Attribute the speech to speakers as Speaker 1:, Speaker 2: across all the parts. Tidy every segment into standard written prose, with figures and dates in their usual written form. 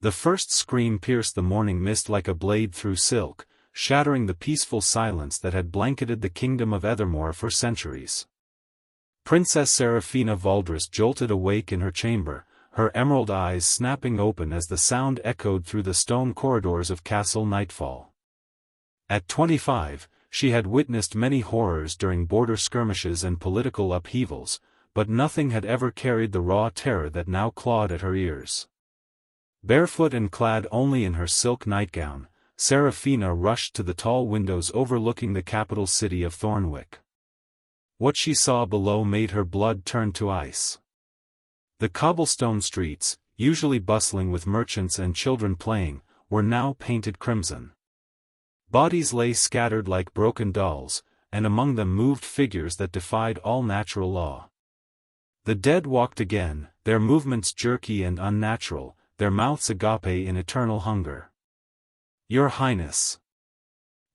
Speaker 1: The first scream pierced the morning mist like a blade through silk, shattering the peaceful silence that had blanketed the kingdom of Ethermore for centuries. Princess Seraphina Valdris jolted awake in her chamber, her emerald eyes snapping open as the sound echoed through the stone corridors of Castle Nightfall. At 25, she had witnessed many horrors during border skirmishes and political upheavals, but nothing had ever carried the raw terror that now clawed at her ears. Barefoot and clad only in her silk nightgown, Seraphina rushed to the tall windows overlooking the capital city of Thornwick. What she saw below made her blood turn to ice. The cobblestone streets, usually bustling with merchants and children playing, were now painted crimson. Bodies lay scattered like broken dolls, and among them moved figures that defied all natural law. The dead walked again, their movements jerky and unnatural, their mouths agape in eternal hunger. "Your Highness."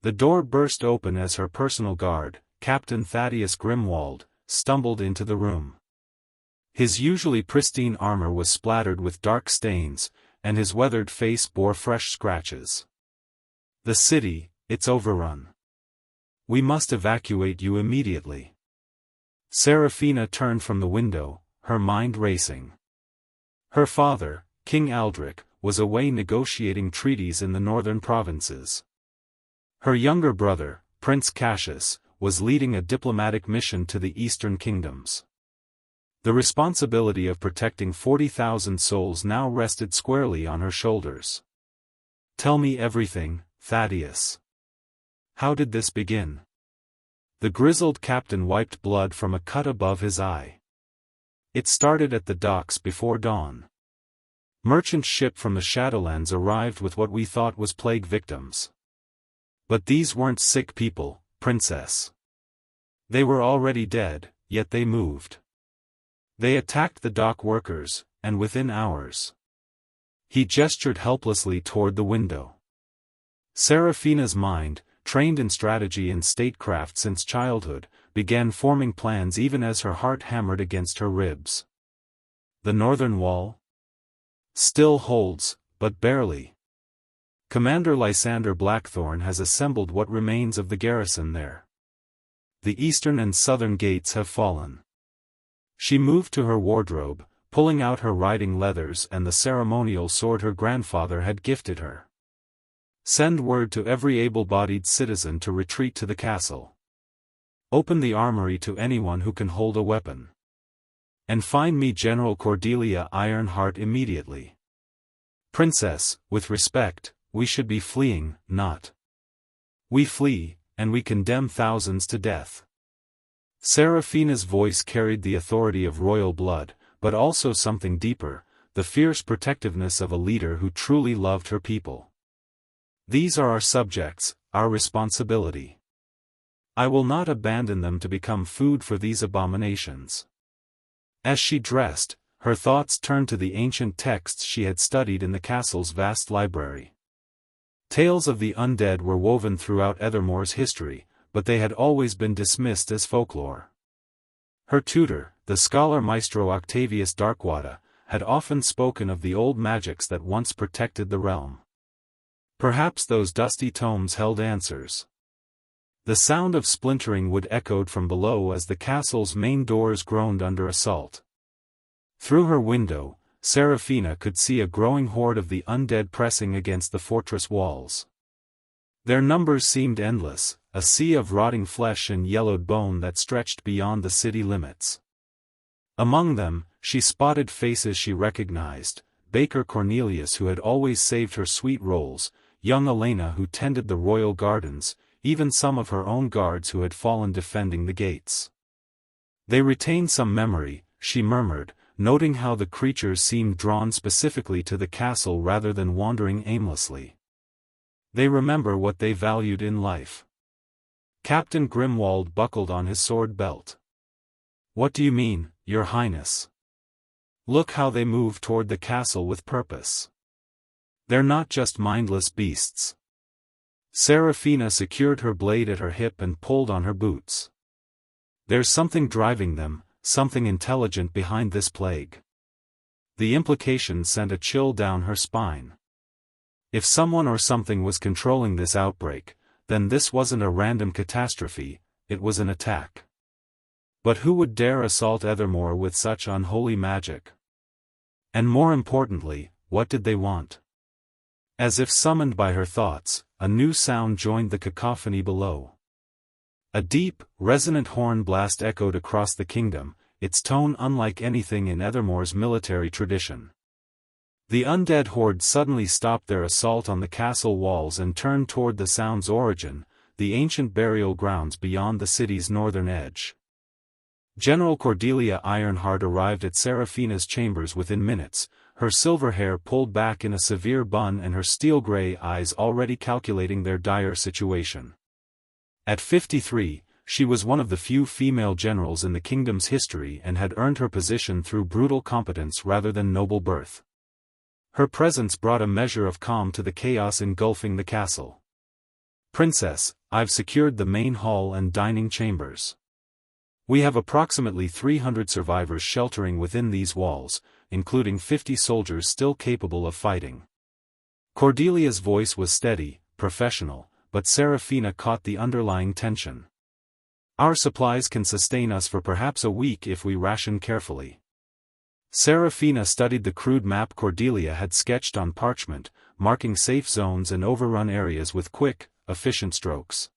Speaker 1: The door burst open as her personal guard, Captain Thaddeus Grimwald, stumbled into the room. His usually pristine armor was splattered with dark stains, and his weathered face bore fresh scratches. "The city, it's overrun. We must evacuate you immediately." Seraphina turned from the window, her mind racing. Her father, King Aldric, was away negotiating treaties in the northern provinces. Her younger brother, Prince Cassius, was leading a diplomatic mission to the eastern kingdoms. The responsibility of protecting 40,000 souls now rested squarely on her shoulders. "Tell me everything, Thaddeus. How did this begin?" The grizzled captain wiped blood from a cut above his eye. "It started at the docks before dawn. Merchant ship from the Shadowlands arrived with what we thought was plague victims. But these weren't sick people, Princess. They were already dead, yet they moved. They attacked the dock workers, and within hours." He gestured helplessly toward the window. Seraphina's mind, trained in strategy and statecraft since childhood, began forming plans even as her heart hammered against her ribs. "The northern wall? Still holds, but barely. Commander Lysander Blackthorn has assembled what remains of the garrison there. The eastern and southern gates have fallen." She moved to her wardrobe, pulling out her riding leathers and the ceremonial sword her grandfather had gifted her. "Send word to every able-bodied citizen to retreat to the castle. Open the armory to anyone who can hold a weapon. And find me General Cordelia Ironheart immediately. Princess, with respect, we should be fleeing, not. We flee, and we condemn thousands to death." Seraphina's voice carried the authority of royal blood, but also something deeper, the fierce protectiveness of a leader who truly loved her people. "These are our subjects, our responsibility. I will not abandon them to become food for these abominations." As she dressed, her thoughts turned to the ancient texts she had studied in the castle's vast library. Tales of the undead were woven throughout Ethermore's history, but they had always been dismissed as folklore. Her tutor, the scholar Maestro Octavius Darkwada, had often spoken of the old magics that once protected the realm. Perhaps those dusty tomes held answers. The sound of splintering wood echoed from below as the castle's main doors groaned under assault. Through her window, Seraphina could see a growing horde of the undead pressing against the fortress walls. Their numbers seemed endless, a sea of rotting flesh and yellowed bone that stretched beyond the city limits. Among them, she spotted faces she recognized: Baker Cornelius, who had always saved her sweet rolls, young Elena who tended the royal gardens, even some of her own guards who had fallen defending the gates. "They retain some memory," she murmured, noting how the creatures seemed drawn specifically to the castle rather than wandering aimlessly. "They remember what they valued in life." Captain Grimwald buckled on his sword belt. "What do you mean, Your Highness? Look how they move toward the castle with purpose. They're not just mindless beasts." Seraphina secured her blade at her hip and pulled on her boots. "There's something driving them, something intelligent behind this plague." The implication sent a chill down her spine. If someone or something was controlling this outbreak, then this wasn't a random catastrophe, it was an attack. But who would dare assault Ethermore with such unholy magic? And more importantly, what did they want? As if summoned by her thoughts, a new sound joined the cacophony below. A deep, resonant horn blast echoed across the kingdom, its tone unlike anything in Ethermore's military tradition. The undead horde suddenly stopped their assault on the castle walls and turned toward the sound's origin, the ancient burial grounds beyond the city's northern edge. General Cordelia Ironheart arrived at Seraphina's chambers within minutes, her silver hair pulled back in a severe bun and her steel-gray eyes already calculating their dire situation. At 53, she was one of the few female generals in the kingdom's history and had earned her position through brutal competence rather than noble birth. Her presence brought a measure of calm to the chaos engulfing the castle. "Princess, I've secured the main hall and dining chambers. We have approximately 300 survivors sheltering within these walls, including 50 soldiers still capable of fighting." Cordelia's voice was steady, professional, but Seraphina caught the underlying tension. "Our supplies can sustain us for perhaps a week if we ration carefully." Seraphina studied the crude map Cordelia had sketched on parchment, marking safe zones and overrun areas with quick, efficient strokes.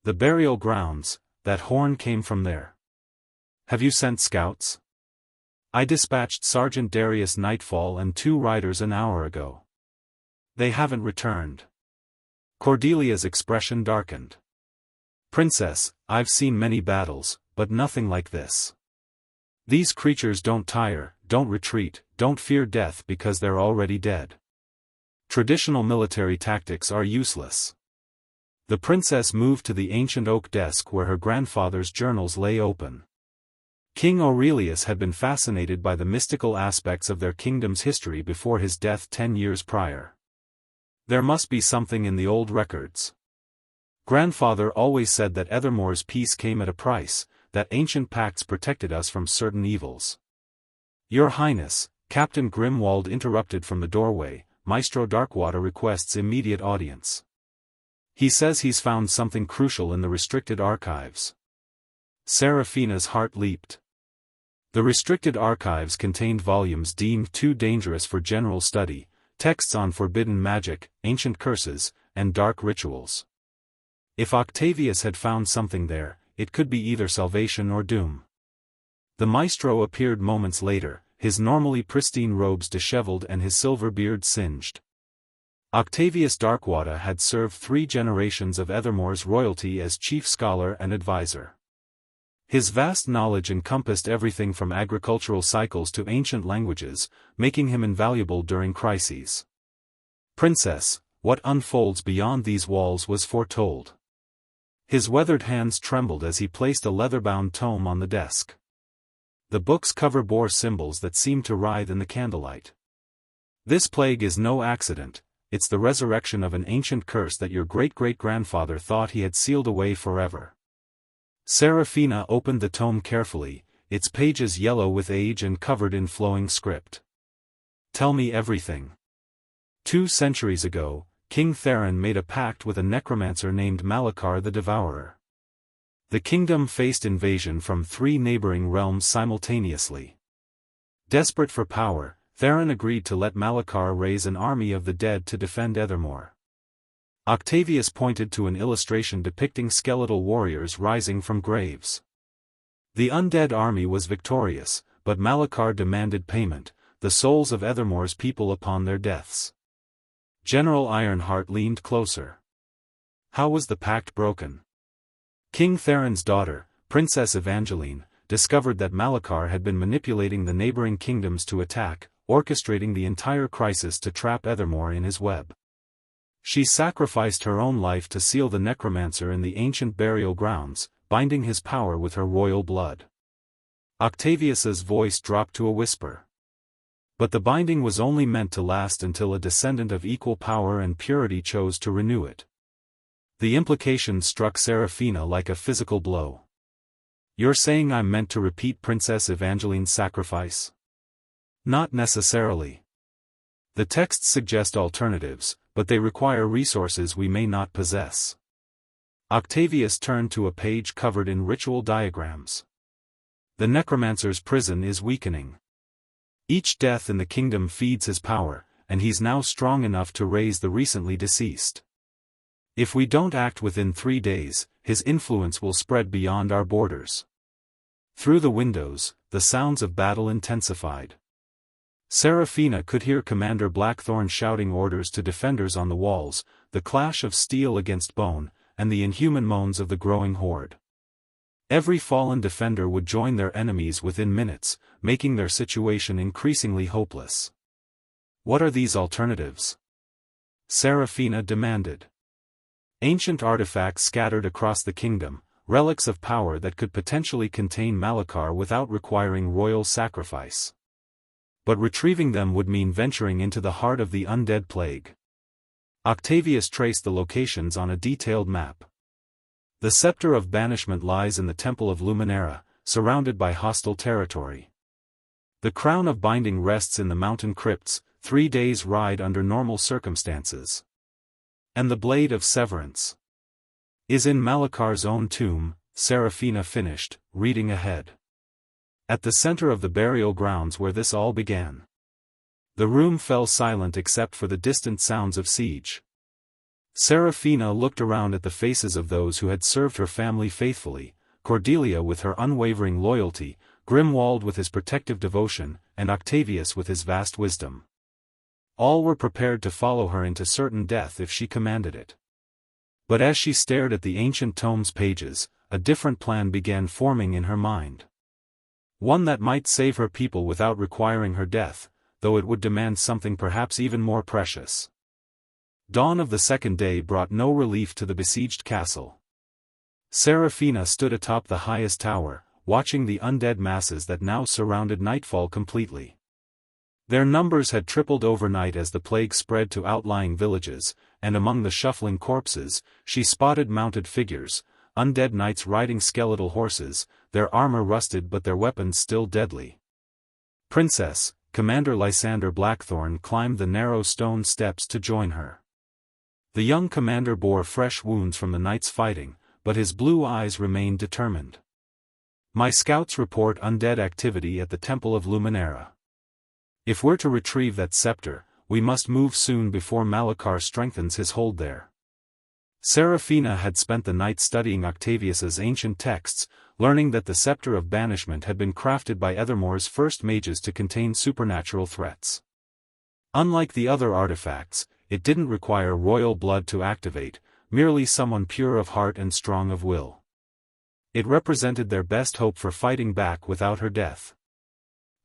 Speaker 1: "The burial grounds, that horn came from there. Have you sent scouts?" "I dispatched Sergeant Darius Nightfall and 2 riders an hour ago. They haven't returned." Cordelia's expression darkened. "Princess, I've seen many battles, but nothing like this. These creatures don't tire, don't retreat, don't fear death because they're already dead. Traditional military tactics are useless." The princess moved to the ancient oak desk where her grandfather's journals lay open. King Aurelius had been fascinated by the mystical aspects of their kingdom's history before his death 10 years prior. There must be something in the old records. Grandfather always said that Ethermore's peace came at a price, that ancient pacts protected us from certain evils. "Your Highness," Captain Grimwald interrupted from the doorway, "Maestro Darkwater requests immediate audience. He says he's found something crucial in the restricted archives." Seraphina's heart leaped. The restricted archives contained volumes deemed too dangerous for general study, texts on forbidden magic, ancient curses, and dark rituals. If Octavius had found something there, it could be either salvation or doom. The maestro appeared moments later, his normally pristine robes disheveled and his silver beard singed. Octavius Darkwater had served 3 generations of Ethermore's royalty as chief scholar and advisor. His vast knowledge encompassed everything from agricultural cycles to ancient languages, making him invaluable during crises. "Princess, what unfolds beyond these walls was foretold." His weathered hands trembled as he placed a leather-bound tome on the desk. The book's cover bore symbols that seemed to writhe in the candlelight. "This plague is no accident, it's the resurrection of an ancient curse that your great-great-grandfather thought he had sealed away forever." Seraphina opened the tome carefully, its pages yellow with age and covered in flowing script. "Tell me everything." 2 centuries ago, King Theron made a pact with a necromancer named Malachar the Devourer. The kingdom faced invasion from 3 neighboring realms simultaneously. Desperate for power, Theron agreed to let Malachar raise an army of the dead to defend Ethermore. Octavius pointed to an illustration depicting skeletal warriors rising from graves. The undead army was victorious, but Malachar demanded payment, the souls of Ethermore's people upon their deaths. General Ironheart leaned closer. How was the pact broken? King Theron's daughter, Princess Evangeline, discovered that Malachar had been manipulating the neighboring kingdoms to attack, orchestrating the entire crisis to trap Ethermore in his web. She sacrificed her own life to seal the necromancer in the ancient burial grounds, binding his power with her royal blood. Octavius's voice dropped to a whisper. But the binding was only meant to last until a descendant of equal power and purity chose to renew it. The implication struck Seraphina like a physical blow. "You're saying I'm meant to repeat Princess Evangeline's sacrifice?" "Not necessarily. The texts suggest alternatives, but they require resources we may not possess. Octavius turned to a page covered in ritual diagrams. The necromancer's prison is weakening. Each death in the kingdom feeds his power, and he's now strong enough to raise the recently deceased. If we don't act within 3 days, his influence will spread beyond our borders. Through the windows, the sounds of battle intensified. Seraphina could hear Commander Blackthorn shouting orders to defenders on the walls, the clash of steel against bone, and the inhuman moans of the growing horde. Every fallen defender would join their enemies within minutes, making their situation increasingly hopeless. What are these alternatives? Seraphina demanded. Ancient artifacts scattered across the kingdom, relics of power that could potentially contain Malachar without requiring royal sacrifice. But retrieving them would mean venturing into the heart of the undead plague. Octavius traced the locations on a detailed map. The scepter of banishment lies in the Temple of Luminera, surrounded by hostile territory. The crown of binding rests in the mountain crypts, 3 days' ride under normal circumstances. And the blade of severance is in Malachar's own tomb, Seraphina finished, reading ahead. At the center of the burial grounds where this all began. The room fell silent except for the distant sounds of siege. Seraphina looked around at the faces of those who had served her family faithfully, Cordelia with her unwavering loyalty, Grimwald with his protective devotion, and Octavius with his vast wisdom. All were prepared to follow her into certain death if she commanded it. But as she stared at the ancient tome's pages, a different plan began forming in her mind. One that might save her people without requiring her death, though it would demand something perhaps even more precious. Dawn of the second day brought no relief to the besieged castle. Seraphina stood atop the highest tower, watching the undead masses that now surrounded Nightfall completely. Their numbers had tripled overnight as the plague spread to outlying villages, and among the shuffling corpses, she spotted mounted figures, undead knights riding skeletal horses, their armor rusted but their weapons still deadly. Princess, Commander Lysander Blackthorn climbed the narrow stone steps to join her. The young commander bore fresh wounds from the night's fighting, but his blue eyes remained determined. My scouts report undead activity at the Temple of Luminera. If we're to retrieve that scepter, we must move soon before Malachar strengthens his hold there. Seraphina had spent the night studying Octavius's ancient texts, learning that the scepter of banishment had been crafted by Ethermore's first mages to contain supernatural threats. Unlike the other artifacts, it didn't require royal blood to activate, merely someone pure of heart and strong of will. It represented their best hope for fighting back without her death.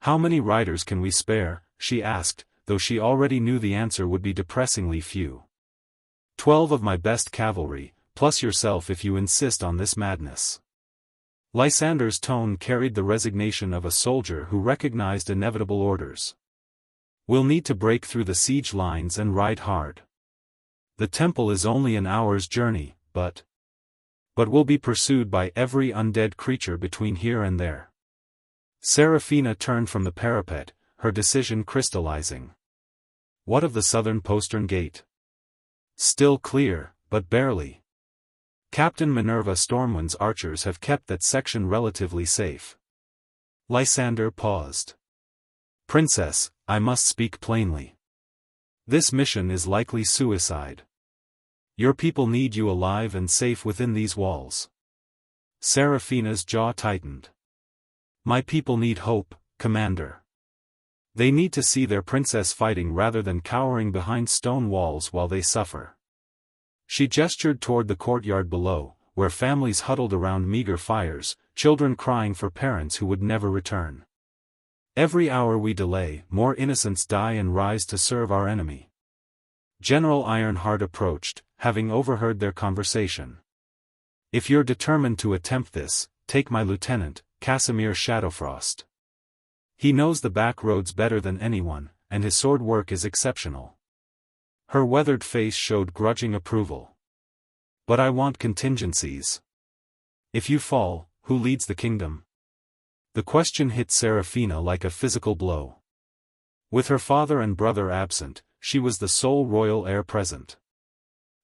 Speaker 1: "How many riders can we spare?" she asked, though she already knew the answer would be depressingly few. 12 of my best cavalry, plus yourself if you insist on this madness." Lysander's tone carried the resignation of a soldier who recognized inevitable orders. "We'll need to break through the siege lines and ride hard. The temple is only an hour's journey, but we'll be pursued by every undead creature between here and there." Seraphina turned from the parapet, her decision crystallizing. "What of the southern postern gate?" "Still clear, but barely. Captain Minerva Stormwind's archers have kept that section relatively safe." Lysander paused. "Princess, I must speak plainly. This mission is likely suicide. Your people need you alive and safe within these walls." Seraphina's jaw tightened. "My people need hope, Commander. They need to see their princess fighting rather than cowering behind stone walls while they suffer." She gestured toward the courtyard below, where families huddled around meager fires, children crying for parents who would never return. "Every hour we delay, more innocents die and rise to serve our enemy." General Ironheart approached, having overheard their conversation. "If you're determined to attempt this, take my lieutenant, Casimir Shadowfrost. He knows the back roads better than anyone, and his sword work is exceptional." Her weathered face showed grudging approval. "But I want contingencies. If you fall, who leads the kingdom?" The question hit Seraphina like a physical blow. With her father and brother absent, she was the sole royal heir present.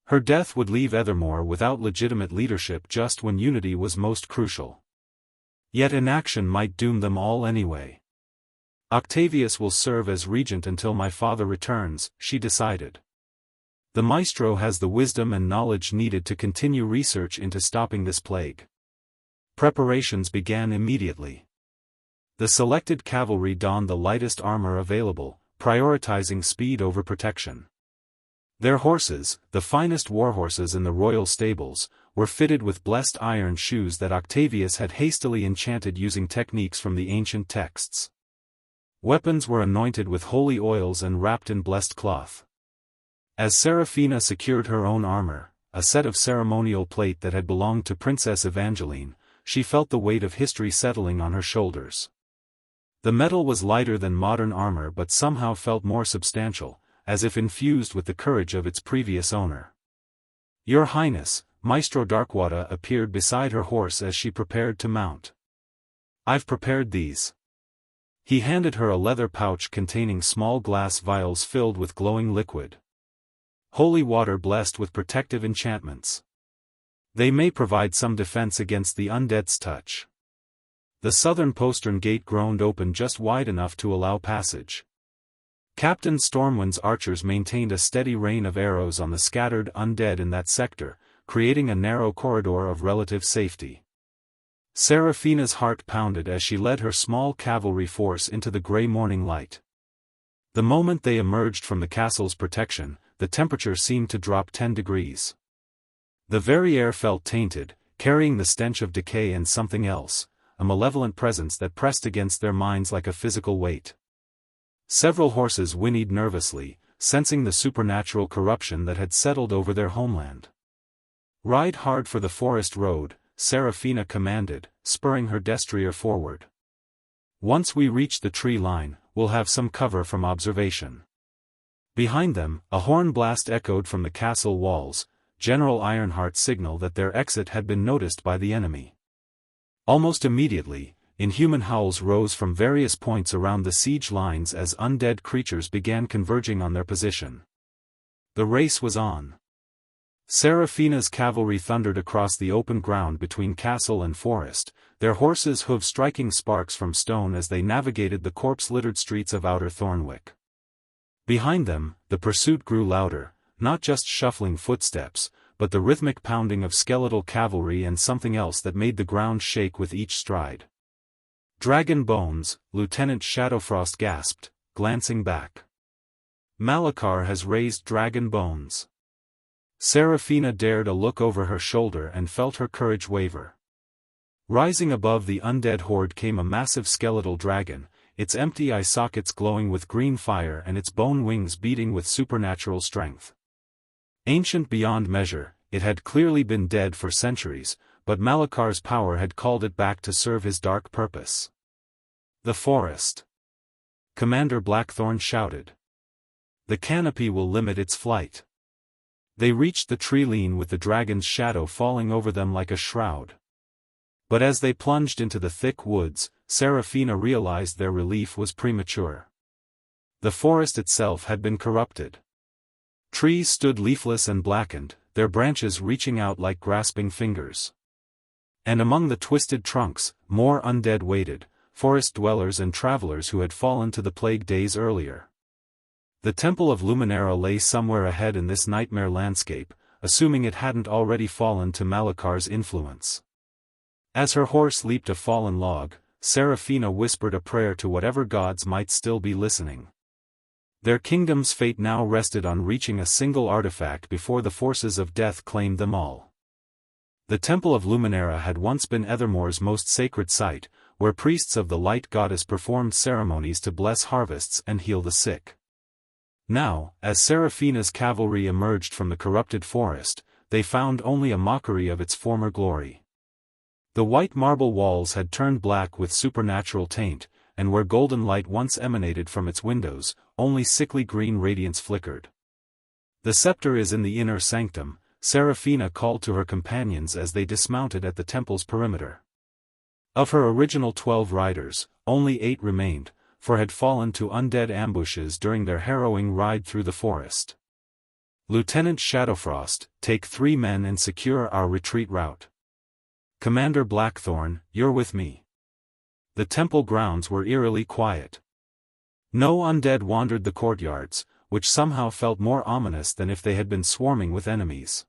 Speaker 1: Her death would leave Ethermore without legitimate leadership just when unity was most crucial. Yet inaction might doom them all anyway. Octavius will serve as regent until my father returns, she decided. The maestro has the wisdom and knowledge needed to continue research into stopping this plague. Preparations began immediately. The selected cavalry donned the lightest armor available, prioritizing speed over protection. Their horses, the finest warhorses in the royal stables, were fitted with blessed iron shoes that Octavius had hastily enchanted using techniques from the ancient texts. Weapons were anointed with holy oils and wrapped in blessed cloth. As Seraphina secured her own armor, a set of ceremonial plate that had belonged to Princess Evangeline, she felt the weight of history settling on her shoulders. The metal was lighter than modern armor but somehow felt more substantial, as if infused with the courage of its previous owner. Your Highness, Maestro Darkwater appeared beside her horse as she prepared to mount. I've prepared these. He handed her a leather pouch containing small glass vials filled with glowing liquid. Holy water blessed with protective enchantments. They may provide some defense against the undead's touch. The southern postern gate groaned open just wide enough to allow passage. Captain Stormwind's archers maintained a steady rain of arrows on the scattered undead in that sector, creating a narrow corridor of relative safety. Seraphina's heart pounded as she led her small cavalry force into the gray morning light. The moment they emerged from the castle's protection, the temperature seemed to drop 10 degrees. The very air felt tainted, carrying the stench of decay and something else, a malevolent presence that pressed against their minds like a physical weight. Several horses whinnied nervously, sensing the supernatural corruption that had settled over their homeland. Ride hard for the forest road, Seraphina commanded, spurring her destrier forward. Once we reach the tree line, we'll have some cover from observation. Behind them, a horn blast echoed from the castle walls, General Ironheart's signal that their exit had been noticed by the enemy. Almost immediately, inhuman howls rose from various points around the siege lines as undead creatures began converging on their position. The race was on. Seraphina's cavalry thundered across the open ground between castle and forest, their horses' hooves striking sparks from stone as they navigated the corpse-littered streets of Outer Thornwick. Behind them, the pursuit grew louder, not just shuffling footsteps, but the rhythmic pounding of skeletal cavalry and something else that made the ground shake with each stride. Dragon bones, Lieutenant Shadowfrost gasped, glancing back. Malachar has raised dragon bones. Seraphina dared a look over her shoulder and felt her courage waver. Rising above the undead horde came a massive skeletal dragon, its empty eye sockets glowing with green fire and its bone wings beating with supernatural strength. Ancient beyond measure, it had clearly been dead for centuries, but Malachar's power had called it back to serve his dark purpose. The forest. Commander Blackthorn shouted. The canopy will limit its flight. They reached the tree line with the dragon's shadow falling over them like a shroud. But as they plunged into the thick woods, Seraphina realized their relief was premature. The forest itself had been corrupted. Trees stood leafless and blackened, their branches reaching out like grasping fingers. And among the twisted trunks, more undead waited, forest dwellers and travelers who had fallen to the plague days earlier. The Temple of Luminera lay somewhere ahead in this nightmare landscape, assuming it hadn't already fallen to Malachar's influence. As her horse leaped a fallen log, Seraphina whispered a prayer to whatever gods might still be listening. Their kingdom's fate now rested on reaching a single artifact before the forces of death claimed them all. The Temple of Luminera had once been Ethermore's most sacred site, where priests of the light goddess performed ceremonies to bless harvests and heal the sick. Now, as Seraphina's cavalry emerged from the corrupted forest, they found only a mockery of its former glory. The white marble walls had turned black with supernatural taint, and where golden light once emanated from its windows, only sickly green radiance flickered. The scepter is in the inner sanctum, Seraphina called to her companions as they dismounted at the temple's perimeter. Of her original 12 riders, only 8 remained, for had fallen to undead ambushes during their harrowing ride through the forest. Lieutenant Shadowfrost, take 3 men and secure our retreat route. Commander Blackthorn, you're with me. The temple grounds were eerily quiet. No undead wandered the courtyards, which somehow felt more ominous than if they had been swarming with enemies.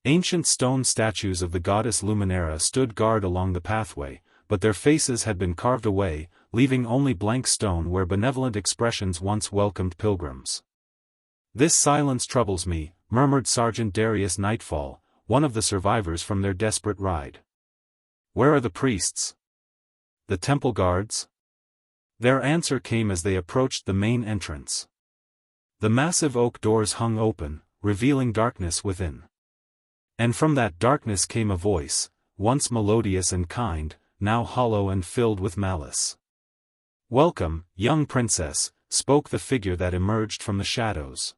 Speaker 1: Ancient stone statues of the goddess Luminera stood guard along the pathway, but their faces had been carved away, leaving only blank stone where benevolent expressions once welcomed pilgrims. "This silence troubles me," murmured Sergeant Darius Nightfall, one of the survivors from their desperate ride. "Where are the priests? The temple guards?" Their answer came as they approached the main entrance. The massive oak doors hung open, revealing darkness within. And from that darkness came a voice, once melodious and kind, now hollow and filled with malice. "Welcome, young princess," spoke the figure that emerged from the shadows.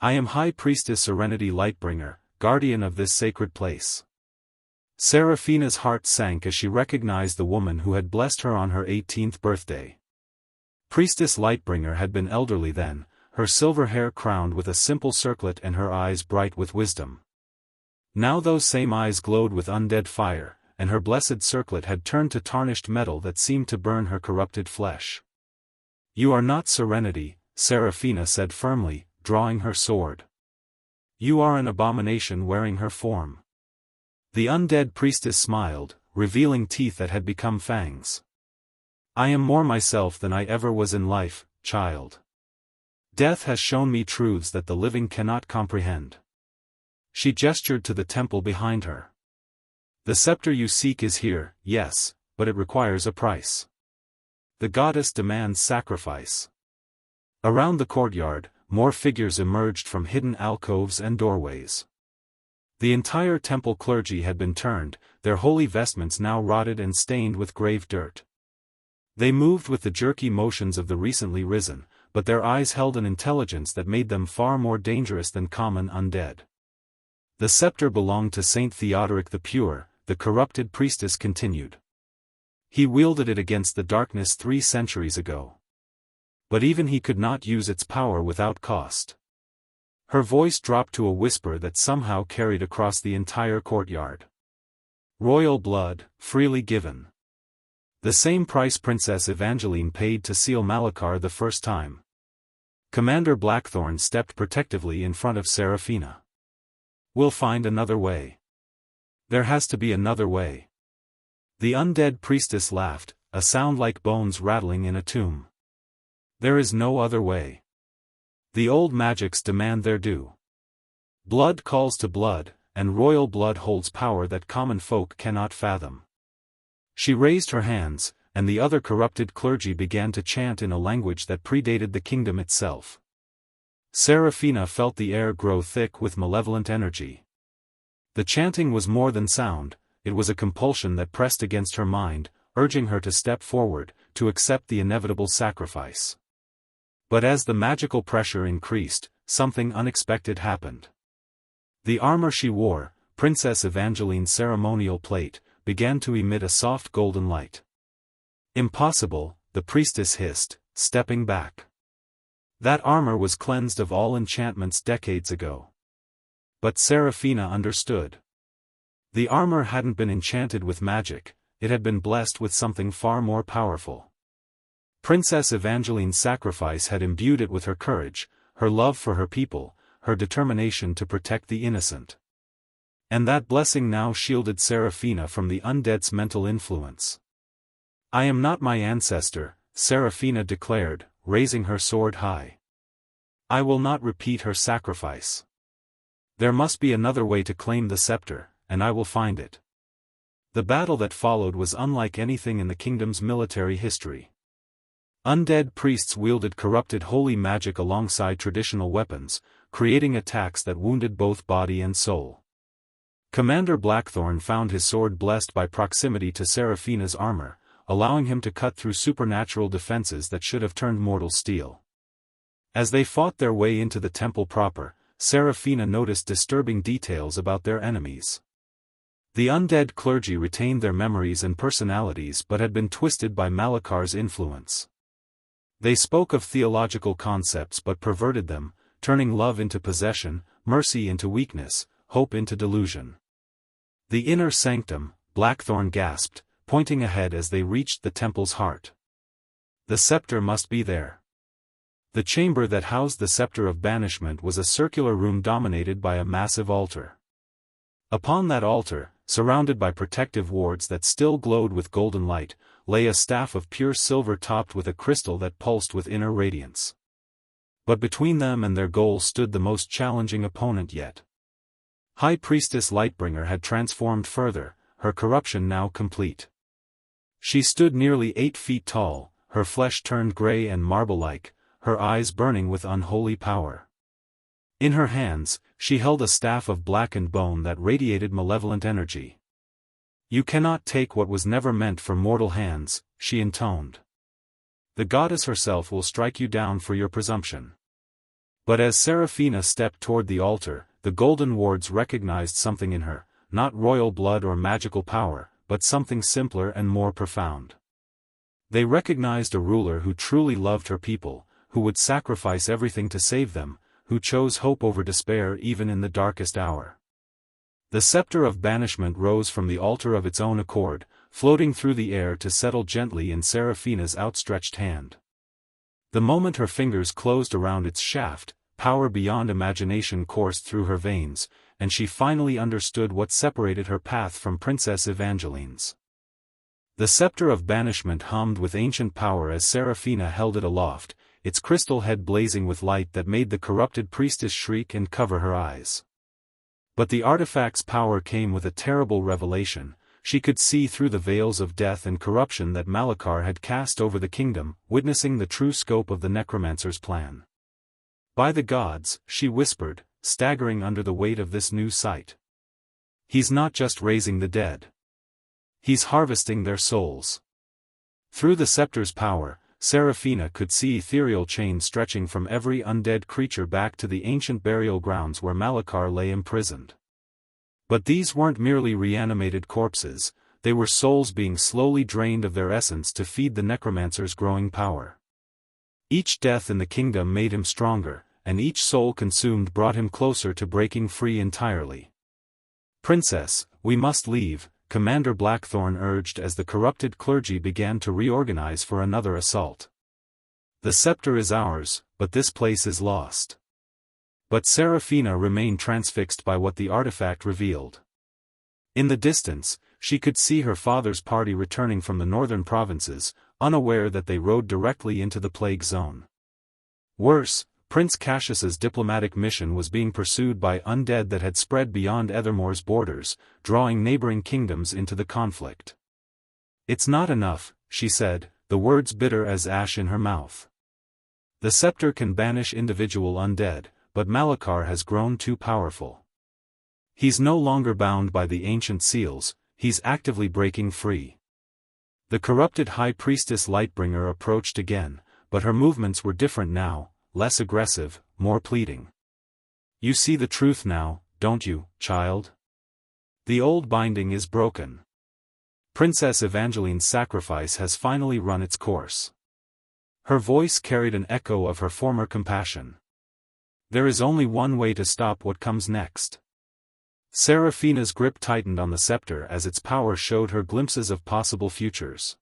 Speaker 1: "I am High Priestess Serenity Lightbringer, guardian of this sacred place." Seraphina's heart sank as she recognized the woman who had blessed her on her 18th birthday. Priestess Lightbringer had been elderly then, her silver hair crowned with a simple circlet and her eyes bright with wisdom. Now those same eyes glowed with undead fire, and her blessed circlet had turned to tarnished metal that seemed to burn her corrupted flesh. "You are not Serenity," Seraphina said firmly, drawing her sword. "You are an abomination wearing her form." The undead priestess smiled, revealing teeth that had become fangs. "I am more myself than I ever was in life, child. Death has shown me truths that the living cannot comprehend." She gestured to the temple behind her. "The scepter you seek is here, yes, but it requires a price. The goddess demands sacrifice." Around the courtyard, more figures emerged from hidden alcoves and doorways. The entire temple clergy had been turned, their holy vestments now rotted and stained with grave dirt. They moved with the jerky motions of the recently risen, but their eyes held an intelligence that made them far more dangerous than common undead. "The scepter belonged to Saint Theodoric the Pure," the corrupted priestess continued. "He wielded it against the darkness 3 centuries ago. But even he could not use its power without cost." Her voice dropped to a whisper that somehow carried across the entire courtyard. "Royal blood, freely given. The same price Princess Evangeline paid to seal Malachar the first time." Commander Blackthorn stepped protectively in front of Seraphina. "We'll find another way. There has to be another way." The undead priestess laughed, a sound like bones rattling in a tomb. "There is no other way. The old magics demand their due. Blood calls to blood, and royal blood holds power that common folk cannot fathom." She raised her hands, and the other corrupted clergy began to chant in a language that predated the kingdom itself. Seraphina felt the air grow thick with malevolent energy. The chanting was more than sound, it was a compulsion that pressed against her mind, urging her to step forward, to accept the inevitable sacrifice. But as the magical pressure increased, something unexpected happened. The armor she wore, Princess Evangeline's ceremonial plate, began to emit a soft golden light. "Impossible," the priestess hissed, stepping back. "That armor was cleansed of all enchantments decades ago." But Seraphina understood. The armor hadn't been enchanted with magic, it had been blessed with something far more powerful. Princess Evangeline's sacrifice had imbued it with her courage, her love for her people, her determination to protect the innocent. And that blessing now shielded Seraphina from the undead's mental influence. "I am not my ancestor," Seraphina declared, raising her sword high. "I will not repeat her sacrifice. There must be another way to claim the scepter, and I will find it." The battle that followed was unlike anything in the kingdom's military history. Undead priests wielded corrupted holy magic alongside traditional weapons, creating attacks that wounded both body and soul. Commander Blackthorn found his sword blessed by proximity to Seraphina's armor, allowing him to cut through supernatural defenses that should have turned mortal steel. As they fought their way into the temple proper, Seraphina noticed disturbing details about their enemies. The undead clergy retained their memories and personalities but had been twisted by Malachar's influence. They spoke of theological concepts but perverted them, turning love into possession, mercy into weakness, hope into delusion. The inner sanctum, Blackthorn gasped, pointing ahead as they reached the temple's heart. The scepter must be there. The chamber that housed the scepter of banishment was a circular room dominated by a massive altar. Upon that altar, surrounded by protective wards that still glowed with golden light, lay a staff of pure silver topped with a crystal that pulsed with inner radiance. But between them and their goal stood the most challenging opponent yet. High Priestess Lightbringer had transformed further, her corruption now complete. She stood nearly 8 feet tall, her flesh turned gray and marble-like, her eyes burning with unholy power. In her hands, she held a staff of blackened bone that radiated malevolent energy. "You cannot take what was never meant for mortal hands," she intoned. "The goddess herself will strike you down for your presumption." But as Seraphina stepped toward the altar, the golden wards recognized something in her, not royal blood or magical power, but something simpler and more profound. They recognized a ruler who truly loved her people, who would sacrifice everything to save them, who chose hope over despair even in the darkest hour. The scepter of banishment rose from the altar of its own accord, floating through the air to settle gently in Seraphina's outstretched hand. The moment her fingers closed around its shaft, power beyond imagination coursed through her veins, and she finally understood what separated her path from Princess Evangeline's. The scepter of banishment hummed with ancient power as Seraphina held it aloft, its crystal head blazing with light that made the corrupted priestess shriek and cover her eyes. But the artifact's power came with a terrible revelation. She could see through the veils of death and corruption that Malachar had cast over the kingdom, witnessing the true scope of the necromancer's plan. "By the gods," she whispered, staggering under the weight of this new sight. "He's not just raising the dead. He's harvesting their souls." Through the scepter's power, Seraphina could see ethereal chains stretching from every undead creature back to the ancient burial grounds where Malachar lay imprisoned. But these weren't merely reanimated corpses, they were souls being slowly drained of their essence to feed the necromancer's growing power. Each death in the kingdom made him stronger, and each soul consumed brought him closer to breaking free entirely. "Princess, we must leave," Commander Blackthorn urged as the corrupted clergy began to reorganize for another assault. "The scepter is ours, but this place is lost." But Seraphina remained transfixed by what the artifact revealed. In the distance, she could see her father's party returning from the northern provinces, unaware that they rode directly into the plague zone. Worse, Prince Cassius's diplomatic mission was being pursued by undead that had spread beyond Ethermore's borders, drawing neighboring kingdoms into the conflict. "It's not enough," she said, the words bitter as ash in her mouth. "The scepter can banish individual undead, but Malachar has grown too powerful. He's no longer bound by the ancient seals, he's actively breaking free." The corrupted High Priestess Lightbringer approached again, but her movements were different now, less aggressive, more pleading. "You see the truth now, don't you, child? The old binding is broken. Princess Evangeline's sacrifice has finally run its course." Her voice carried an echo of her former compassion. "There is only one way to stop what comes next." Seraphina's grip tightened on the scepter as its power showed her glimpses of possible futures.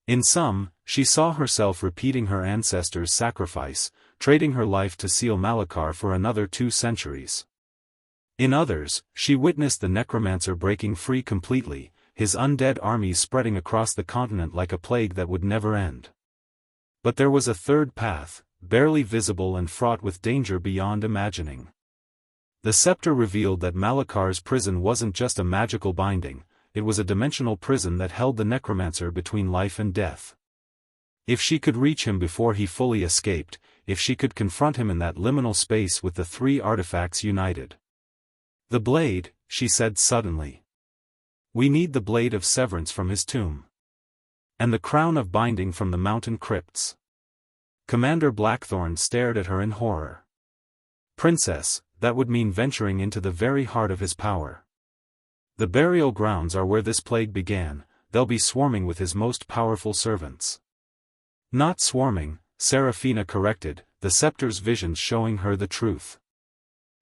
Speaker 1: In some, she saw herself repeating her ancestors' sacrifice, trading her life to seal Malachar for another 2 centuries. In others, she witnessed the necromancer breaking free completely, his undead armies spreading across the continent like a plague that would never end. But there was a third path, barely visible and fraught with danger beyond imagining. The scepter revealed that Malachar's prison wasn't just a magical binding, it was a dimensional prison that held the necromancer between life and death. If she could reach him before he fully escaped, if she could confront him in that liminal space with the 3 artifacts united. "The blade," she said suddenly. "We need the blade of severance from his tomb. And the crown of binding from the mountain crypts." Commander Blackthorn stared at her in horror. "Princess, that would mean venturing into the very heart of his power. The burial grounds are where this plague began, they'll be swarming with his most powerful servants." "Not swarming," Seraphina corrected, the scepter's visions showing her the truth.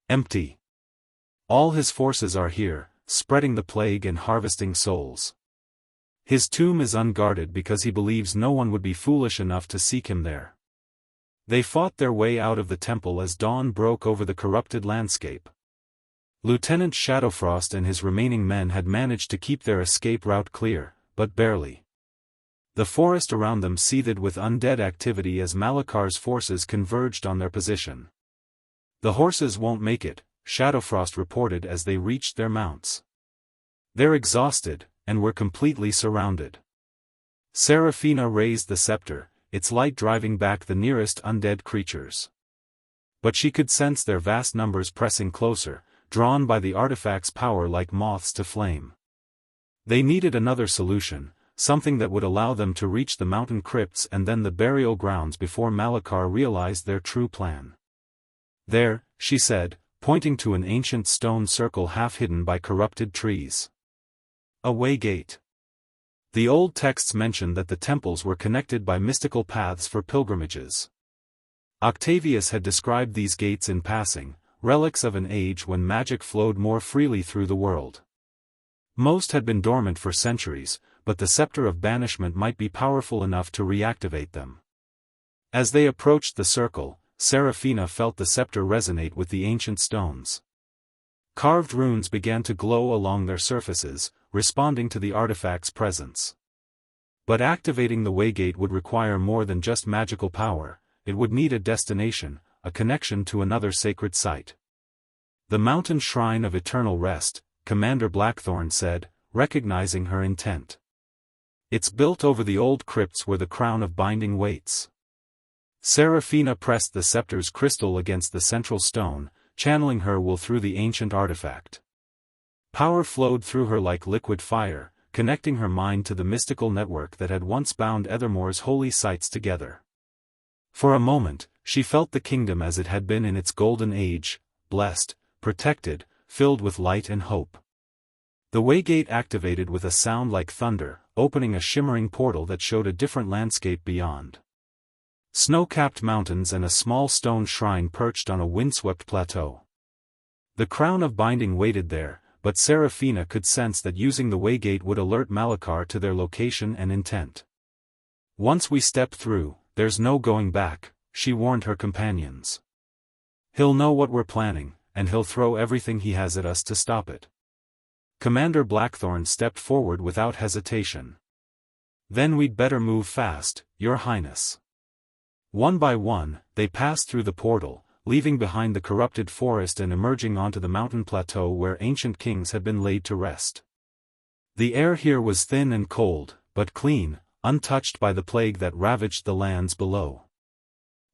Speaker 1: Empty. All his forces are here, spreading the plague and harvesting souls. His tomb is unguarded because he believes no one would be foolish enough to seek him there. They fought their way out of the temple as dawn broke over the corrupted landscape. Lieutenant Shadowfrost and his remaining men had managed to keep their escape route clear, but barely. The forest around them seethed with undead activity as Malakar's forces converged on their position. "The horses won't make it," Shadowfrost reported as they reached their mounts. "They're exhausted, and we're completely surrounded." Seraphina raised the scepter, its light driving back the nearest undead creatures. But she could sense their vast numbers pressing closer, drawn by the artifact's power like moths to flame. They needed another solution, something that would allow them to reach the mountain crypts and then the burial grounds before Malakar realized their true plan. "There," she said, pointing to an ancient stone circle half hidden by corrupted trees. "A way gate." The old texts mentioned that the temples were connected by mystical paths for pilgrimages. Octavius had described these gates in passing, relics of an age when magic flowed more freely through the world. Most had been dormant for centuries, but the scepter of banishment might be powerful enough to reactivate them. As they approached the circle, Seraphina felt the scepter resonate with the ancient stones. Carved runes began to glow along their surfaces, responding to the artifact's presence. But activating the waygate would require more than just magical power, it would need a destination, a connection to another sacred site. "The mountain shrine of eternal rest," Commander Blackthorn said, recognizing her intent. "It's built over the old crypts where the crown of binding waits." Seraphina pressed the scepter's crystal against the central stone, channeling her will through the ancient artifact. Power flowed through her like liquid fire, connecting her mind to the mystical network that had once bound Ethermore's holy sites together. For a moment, she felt the kingdom as it had been in its golden age, blessed, protected, filled with light and hope. The waygate activated with a sound like thunder, opening a shimmering portal that showed a different landscape beyond. Snow-capped mountains and a small stone shrine perched on a windswept plateau. The crown of binding waited there, but Seraphina could sense that using the waygate would alert Malakar to their location and intent. "Once we step through, there's no going back," she warned her companions. "He'll know what we're planning, and he'll throw everything he has at us to stop it." Commander Blackthorn stepped forward without hesitation. "Then we'd better move fast, Your Highness." One by one, they passed through the portal, leaving behind the corrupted forest and emerging onto the mountain plateau where ancient kings had been laid to rest. The air here was thin and cold, but clean, untouched by the plague that ravaged the lands below.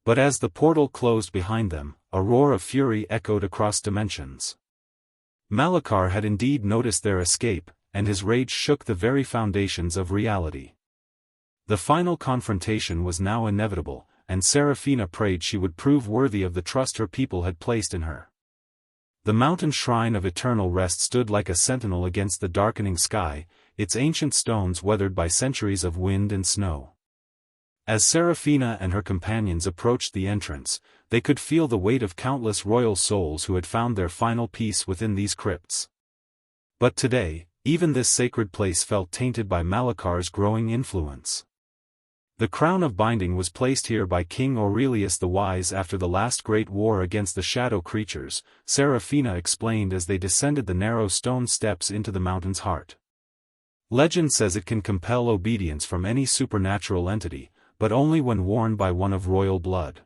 Speaker 1: But as the portal closed behind them, a roar of fury echoed across dimensions. Malakar had indeed noticed their escape, and his rage shook the very foundations of reality. The final confrontation was now inevitable, and Seraphina prayed she would prove worthy of the trust her people had placed in her. The mountain shrine of eternal rest stood like a sentinel against the darkening sky, its ancient stones weathered by centuries of wind and snow. As Seraphina and her companions approached the entrance, they could feel the weight of countless royal souls who had found their final peace within these crypts. But today, even this sacred place felt tainted by Malakar's growing influence. The crown of binding was placed here by King Aurelius the Wise after the last great war against the shadow creatures, Seraphina explained as they descended the narrow stone steps into the mountain's heart. Legend says it can compel obedience from any supernatural entity, but only when worn by one of royal blood.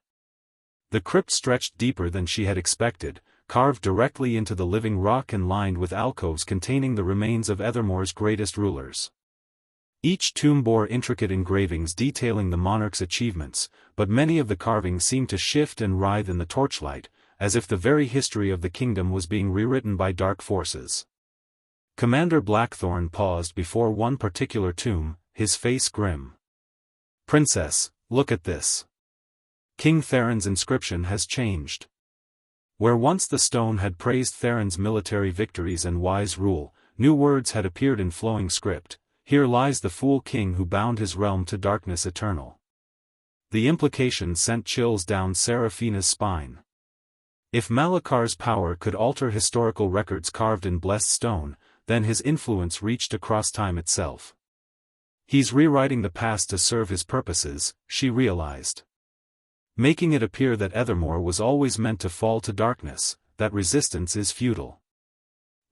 Speaker 1: The crypt stretched deeper than she had expected, carved directly into the living rock and lined with alcoves containing the remains of Ethermore's greatest rulers. Each tomb bore intricate engravings detailing the monarch's achievements, but many of the carvings seemed to shift and writhe in the torchlight, as if the very history of the kingdom was being rewritten by dark forces. Commander Blackthorn paused before one particular tomb, his face grim. "Princess, look at this. King Theron's inscription has changed." Where once the stone had praised Theron's military victories and wise rule, new words had appeared in flowing script. "Here lies the fool king who bound his realm to darkness eternal." The implication sent chills down Serafina's spine. If Malakar's power could alter historical records carved in blessed stone, then his influence reached across time itself. He's rewriting the past to serve his purposes, she realized. Making it appear that Ethermore was always meant to fall to darkness, that resistance is futile.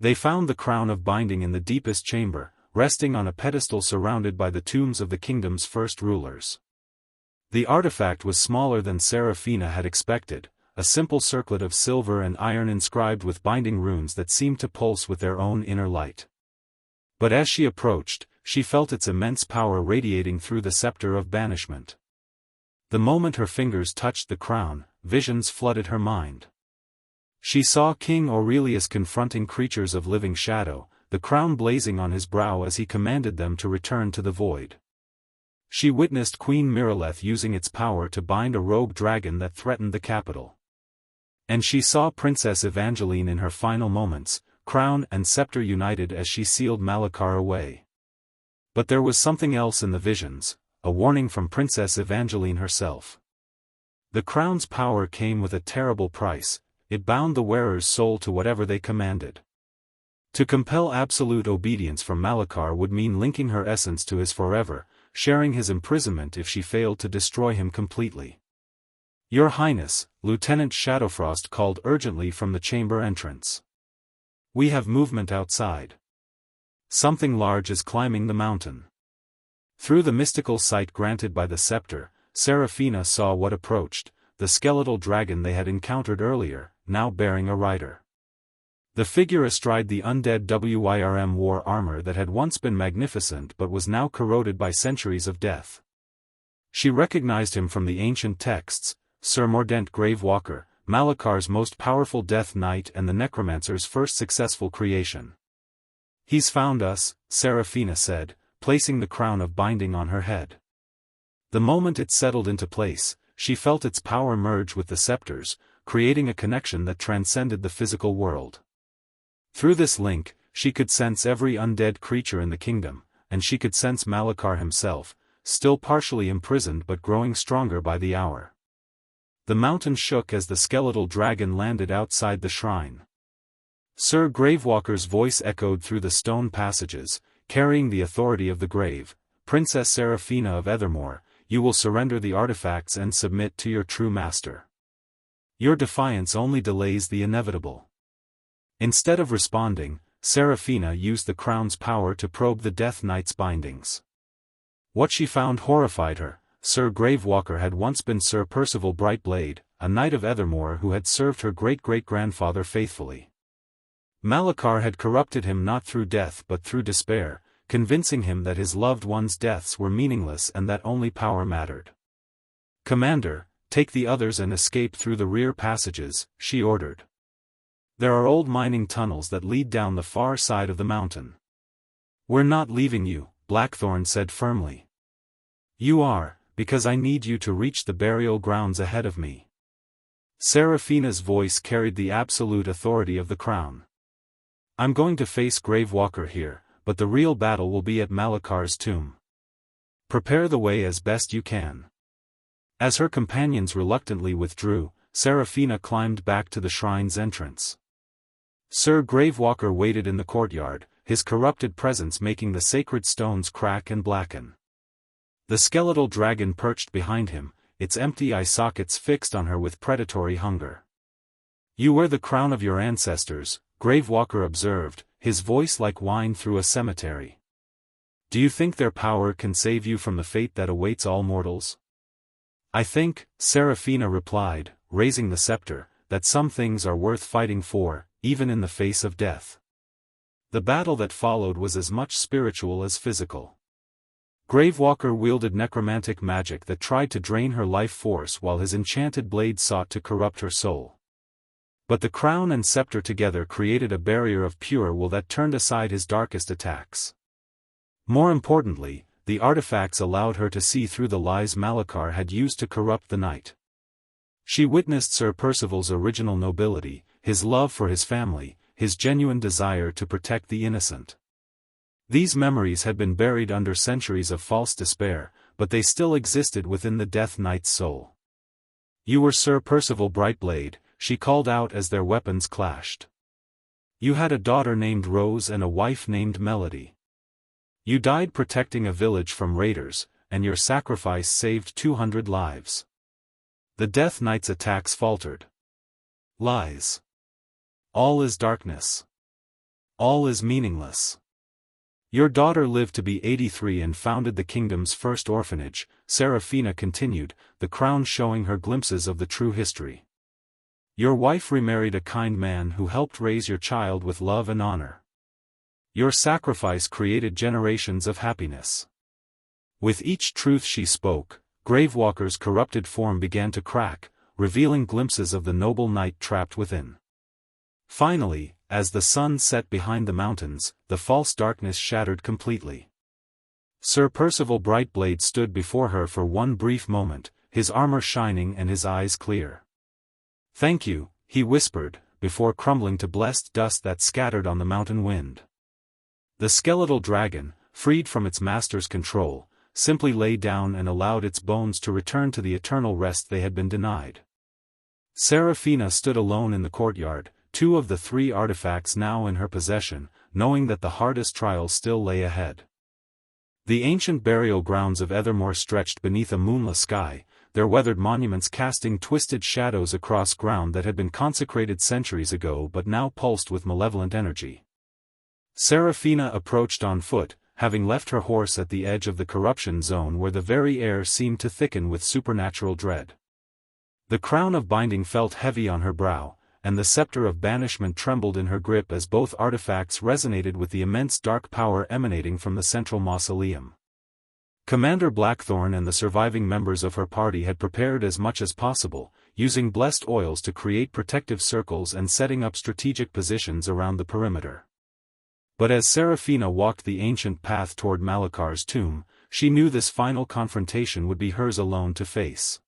Speaker 1: They found the crown of binding in the deepest chamber, resting on a pedestal surrounded by the tombs of the kingdom's first rulers. The artifact was smaller than Serafina had expected, a simple circlet of silver and iron inscribed with binding runes that seemed to pulse with their own inner light. But as she approached, she felt its immense power radiating through the scepter of banishment. The moment her fingers touched the crown, visions flooded her mind. She saw King Aurelius confronting creatures of living shadow, the crown blazing on his brow as he commanded them to return to the void. She witnessed Queen Miraleth using its power to bind a rogue dragon that threatened the capital. And she saw Princess Evangeline in her final moments, crown and scepter united as she sealed Malakar away. But there was something else in the visions, a warning from Princess Evangeline herself. The crown's power came with a terrible price, it bound the wearer's soul to whatever they commanded. To compel absolute obedience from Malakar would mean linking her essence to his forever, sharing his imprisonment if she failed to destroy him completely. "Your Highness," Lieutenant Shadowfrost called urgently from the chamber entrance. "We have movement outside. Something large is climbing the mountain." Through the mystical sight granted by the scepter, Serafina saw what approached, the skeletal dragon they had encountered earlier, now bearing a rider. The figure astride the undead Wyrm war armor that had once been magnificent but was now corroded by centuries of death. She recognized him from the ancient texts, Sir Mordent Gravewalker, Malakar's most powerful Death Knight and the Necromancer's first successful creation. "He's found us," Serafina said, placing the crown of binding on her head. The moment it settled into place, she felt its power merge with the scepter's, creating a connection that transcended the physical world. Through this link, she could sense every undead creature in the kingdom, and she could sense Malakar himself, still partially imprisoned but growing stronger by the hour. The mountain shook as the skeletal dragon landed outside the shrine. Sir Gravewalker's voice echoed through the stone passages, carrying the authority of the grave. "Princess Serafina of Ethermore, you will surrender the artifacts and submit to your true master. Your defiance only delays the inevitable." Instead of responding, Serafina used the crown's power to probe the Death Knight's bindings. What she found horrified her. Sir Gravewalker had once been Sir Percival Brightblade, a knight of Ethermore who had served her great-great-grandfather faithfully. Malakar had corrupted him not through death but through despair, convincing him that his loved ones' deaths were meaningless and that only power mattered. "Commander, take the others and escape through the rear passages," she ordered. "There are old mining tunnels that lead down the far side of the mountain." "We're not leaving you," Blackthorn said firmly. "You are, because I need you to reach the burial grounds ahead of me." Serafina's voice carried the absolute authority of the crown. "I'm going to face Gravewalker here, but the real battle will be at Malakar's tomb. Prepare the way as best you can." As her companions reluctantly withdrew, Serafina climbed back to the shrine's entrance. Sir Gravewalker waited in the courtyard, his corrupted presence making the sacred stones crack and blacken. The skeletal dragon perched behind him, its empty eye sockets fixed on her with predatory hunger. "You wear the crown of your ancestors," Gravewalker observed, his voice like wine through a cemetery. "Do you think their power can save you from the fate that awaits all mortals?" "I think," Serafina replied, raising the scepter, "that some things are worth fighting for, even in the face of death." The battle that followed was as much spiritual as physical. Gravewalker wielded necromantic magic that tried to drain her life force while his enchanted blade sought to corrupt her soul. But the crown and scepter together created a barrier of pure will that turned aside his darkest attacks. More importantly, the artifacts allowed her to see through the lies Malakar had used to corrupt the knight. She witnessed Sir Percival's original nobility, his love for his family, his genuine desire to protect the innocent. These memories had been buried under centuries of false despair, but they still existed within the Death Knight's soul. "You were Sir Percival Brightblade," she called out as their weapons clashed. "You had a daughter named Rose and a wife named Melody. You died protecting a village from raiders, and your sacrifice saved 200 lives." The Death Knight's attacks faltered. "Lies. All is darkness. All is meaningless. Your daughter lived to be 83 and founded the kingdom's first orphanage," Seraphina continued, the crown showing her glimpses of the true history. "Your wife remarried a kind man who helped raise your child with love and honor. Your sacrifice created generations of happiness." With each truth she spoke, Gravewalker's corrupted form began to crack, revealing glimpses of the noble knight trapped within. Finally, as the sun set behind the mountains, the false darkness shattered completely. Sir Percival Brightblade stood before her for one brief moment, his armor shining and his eyes clear. "Thank you," he whispered, before crumbling to blessed dust that scattered on the mountain wind. The skeletal dragon, freed from its master's control, simply lay down and allowed its bones to return to the eternal rest they had been denied. Seraphina stood alone in the courtyard, two of the three artifacts now in her possession, knowing that the hardest trial still lay ahead. The ancient burial grounds of Ethermore stretched beneath a moonless sky, their weathered monuments casting twisted shadows across ground that had been consecrated centuries ago but now pulsed with malevolent energy. Seraphina approached on foot, having left her horse at the edge of the corruption zone where the very air seemed to thicken with supernatural dread. The crown of binding felt heavy on her brow, and the scepter of banishment trembled in her grip as both artifacts resonated with the immense dark power emanating from the central mausoleum. Commander Blackthorn and the surviving members of her party had prepared as much as possible, using blessed oils to create protective circles and setting up strategic positions around the perimeter. But as Seraphina walked the ancient path toward Malakar's tomb, she knew this final confrontation would be hers alone to face.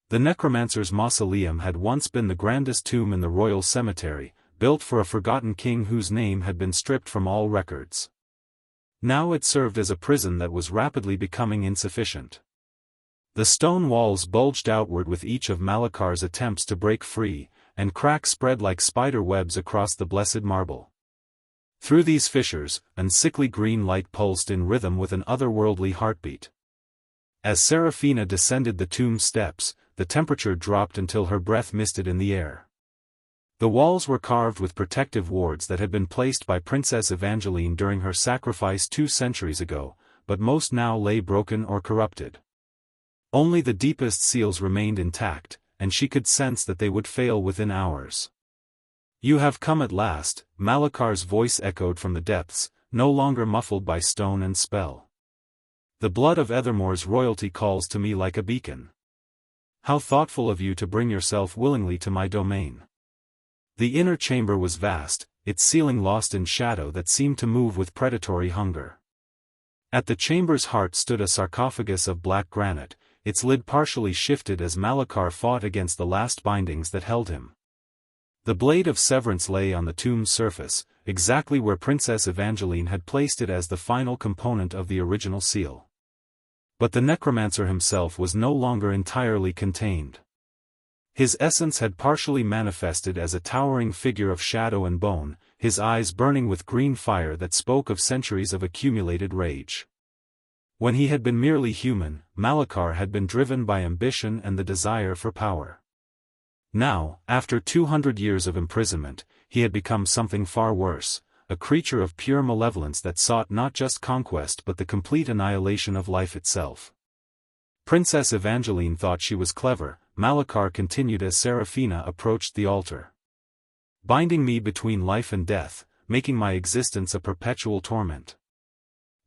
Speaker 1: The necromancer's mausoleum had once been the grandest tomb in the royal cemetery, built for a forgotten king whose name had been stripped from all records. Now it served as a prison that was rapidly becoming insufficient. The stone walls bulged outward with each of Malakar's attempts to break free, and cracks spread like spider webs across the blessed marble. Through these fissures, an sickly green light pulsed in rhythm with an otherworldly heartbeat. As Seraphina descended the tomb steps, the temperature dropped until her breath misted in the air. The walls were carved with protective wards that had been placed by Princess Evangeline during her sacrifice 2 centuries ago, but most now lay broken or corrupted. Only the deepest seals remained intact, and she could sense that they would fail within hours. "You have come at last," Malakar's voice echoed from the depths, no longer muffled by stone and spell. "The blood of Ethermore's royalty calls to me like a beacon. How thoughtful of you to bring yourself willingly to my domain." The inner chamber was vast, its ceiling lost in shadow that seemed to move with predatory hunger. At the chamber's heart stood a sarcophagus of black granite, its lid partially shifted as Malakar fought against the last bindings that held him. The blade of severance lay on the tomb's surface, exactly where Princess Evangeline had placed it as the final component of the original seal. But the necromancer himself was no longer entirely contained. His essence had partially manifested as a towering figure of shadow and bone, his eyes burning with green fire that spoke of centuries of accumulated rage. When he had been merely human, Malakar had been driven by ambition and the desire for power. Now, after 200 years of imprisonment, he had become something far worse, a creature of pure malevolence that sought not just conquest but the complete annihilation of life itself. Princess Evangeline thought she was clever, Malakar continued as Seraphina approached the altar. "Binding me between life and death, making my existence a perpetual torment.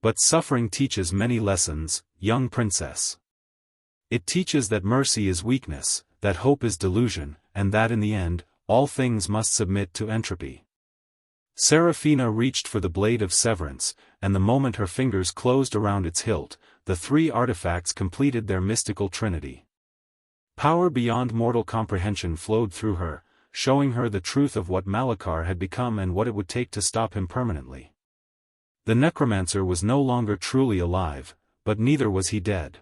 Speaker 1: But suffering teaches many lessons, young princess. It teaches that mercy is weakness, that hope is delusion, and that in the end, all things must submit to entropy." Seraphina reached for the blade of severance, and the moment her fingers closed around its hilt, the 3 artifacts completed their mystical trinity. Power beyond mortal comprehension flowed through her, showing her the truth of what Malakar had become and what it would take to stop him permanently. The necromancer was no longer truly alive, but neither was he dead.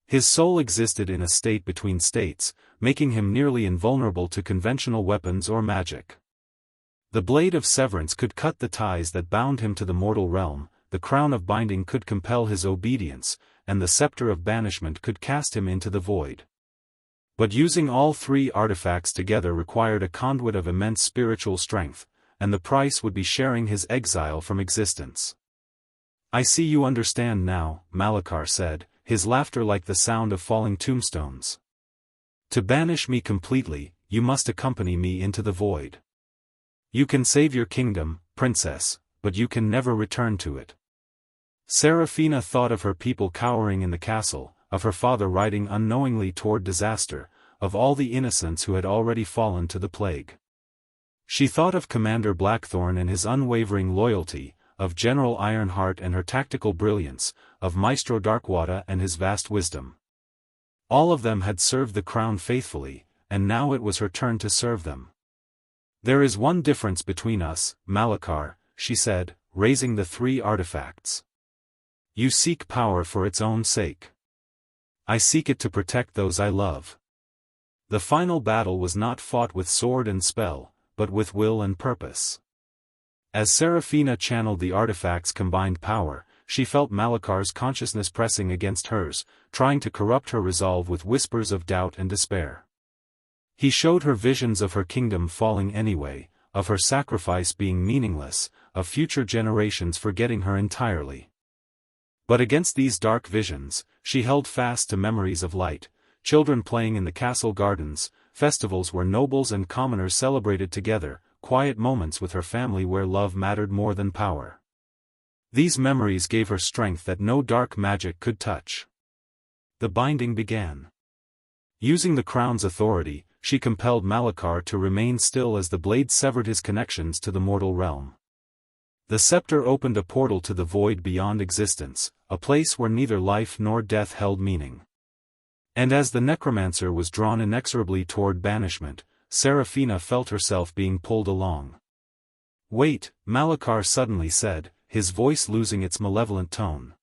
Speaker 1: His soul existed in a state between states, making him nearly invulnerable to conventional weapons or magic. The blade of severance could cut the ties that bound him to the mortal realm, the crown of binding could compel his obedience, and the scepter of banishment could cast him into the void. But using all three artifacts together required a conduit of immense spiritual strength, and the price would be sharing his exile from existence. "I see you understand now," Malachar said, his laughter like the sound of falling tombstones. "To banish me completely, you must accompany me into the void. You can save your kingdom, princess, but you can never return to it." Seraphina thought of her people cowering in the castle, of her father riding unknowingly toward disaster, of all the innocents who had already fallen to the plague. She thought of Commander Blackthorn and his unwavering loyalty, of General Ironheart and her tactical brilliance, of Maestro Darkwater and his vast wisdom. All of them had served the crown faithfully, and now it was her turn to serve them. "There is one difference between us, Malachar," she said, raising the three artifacts. "You seek power for its own sake. I seek it to protect those I love." The final battle was not fought with sword and spell, but with will and purpose. As Seraphina channeled the artifact's combined power, she felt Malachar's consciousness pressing against hers, trying to corrupt her resolve with whispers of doubt and despair. He showed her visions of her kingdom falling anyway, of her sacrifice being meaningless, of future generations forgetting her entirely. But against these dark visions, she held fast to memories of light, children playing in the castle gardens, festivals where nobles and commoners celebrated together, quiet moments with her family where love mattered more than power. These memories gave her strength that no dark magic could touch. The binding began. Using the crown's authority, she compelled Malachar to remain still as the blade severed his connections to the mortal realm. The scepter opened a portal to the void beyond existence, a place where neither life nor death held meaning. And as the necromancer was drawn inexorably toward banishment, Seraphina felt herself being pulled along. "Wait," Malachar suddenly said, his voice losing its malevolent tone.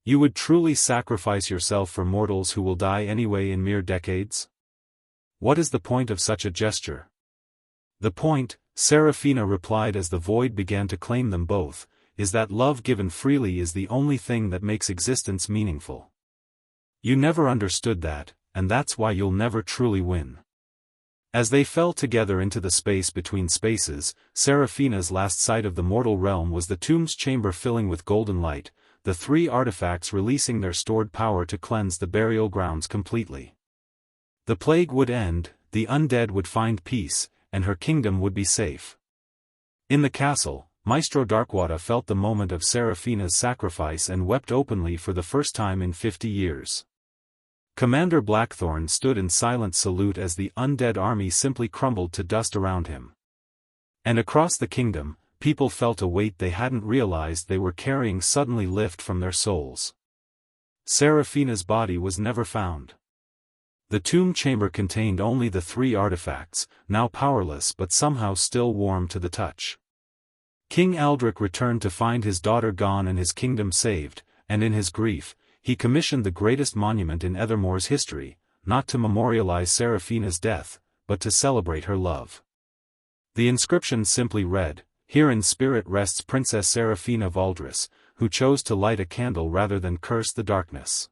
Speaker 1: "You would truly sacrifice yourself for mortals who will die anyway in mere decades? What is the point of such a gesture?" "The point," Seraphina replied as the void began to claim them both, "is that love given freely is the only thing that makes existence meaningful. You never understood that, and that's why you'll never truly win." As they fell together into the space between spaces, Seraphina's last sight of the mortal realm was the tomb's chamber filling with golden light, the three artifacts releasing their stored power to cleanse the burial grounds completely. The plague would end, the undead would find peace, and her kingdom would be safe. In the castle, Maestro Darkwater felt the moment of Seraphina's sacrifice and wept openly for the first time in 50 years. Commander Blackthorn stood in silent salute as the undead army simply crumbled to dust around him. And across the kingdom, people felt a weight they hadn't realized they were carrying suddenly lift from their souls. Seraphina's body was never found. The tomb chamber contained only the three artifacts, now powerless but somehow still warm to the touch. King Aldrich returned to find his daughter gone and his kingdom saved, and in his grief, he commissioned the greatest monument in Ethermore's history, not to memorialize Seraphina's death, but to celebrate her love. The inscription simply read, "Here in spirit rests Princess Seraphina Valdris, who chose to light a candle rather than curse the darkness."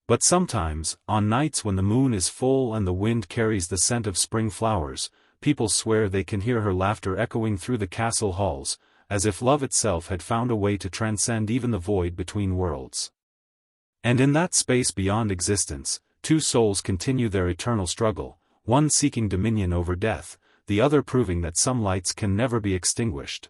Speaker 1: But sometimes, on nights when the moon is full and the wind carries the scent of spring flowers, people swear they can hear her laughter echoing through the castle halls, as if love itself had found a way to transcend even the void between worlds. And in that space beyond existence, two souls continue their eternal struggle, one seeking dominion over death, the other proving that some lights can never be extinguished.